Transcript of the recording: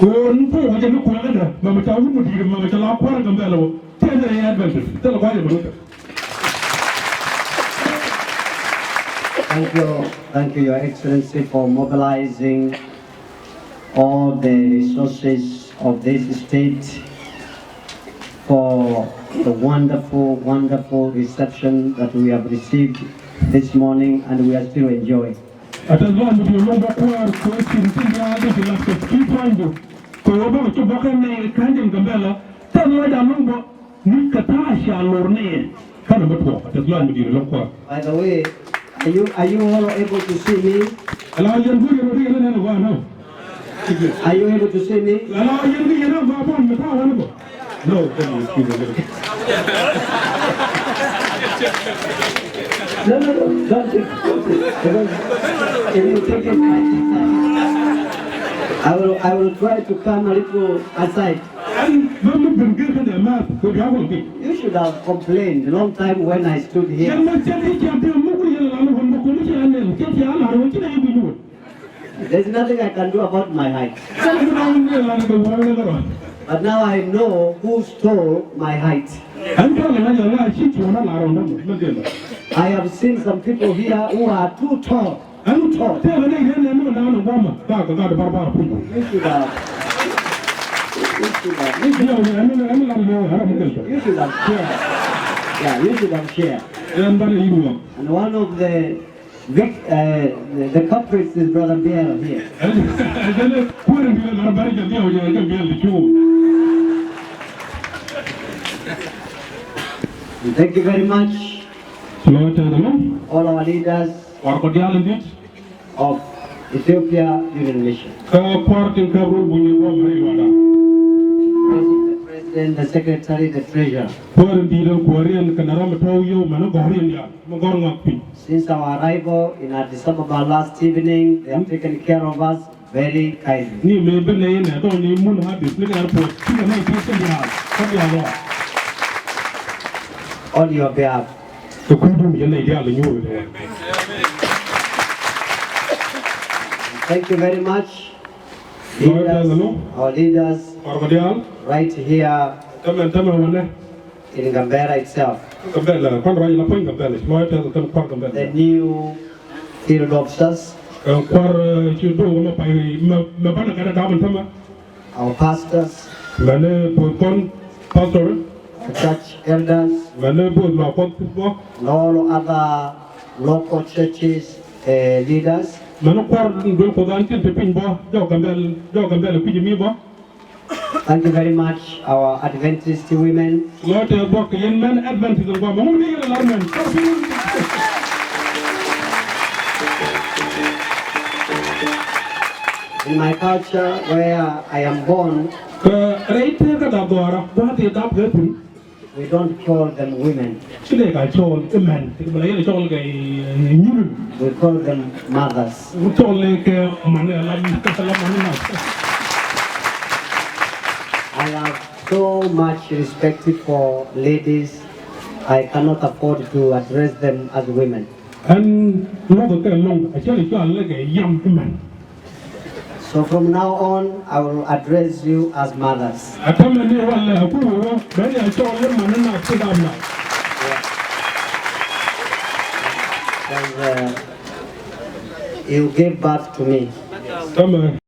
Kun po waje no kula da mama ta wu mudi mama ta la kwara Gambella wo tena ya adventure tela kwaje baluka. Thank you, Your Excellency, for mobilizing all the resources of this state for the wonderful reception that we have received this morning and we are still enjoying. By the way, are you all able to see me? Are you able to see me? No, don't take it. Because if you take it, I will try to come a little aside. You should have complained a long time when I stood here. There's nothing I can do about my height. But now I know who stole my height. I have seen some people here who are too tall. You should have shared. Yeah, you should have shared. And one of the culprits is Brother Biel here. Thank you very much, all our leaders of Ethiopia Union Mission. The President, the Secretary, the Treasurer. Since our arrival in Addis Ababa last evening, they have taken care of us very kindly. On your behalf. Thank you very much, leaders, our leaders, right here in Gambella itself. The new field officers, our pastors, church elders, and all other local churches leaders. Thank you very much, our Adventist women. In my culture, where I am born, we don't call them women. We call them mothers. I have so much respect for ladies, I cannot afford to address them as women. So from now on, I will address you as mothers. You gave birth to me.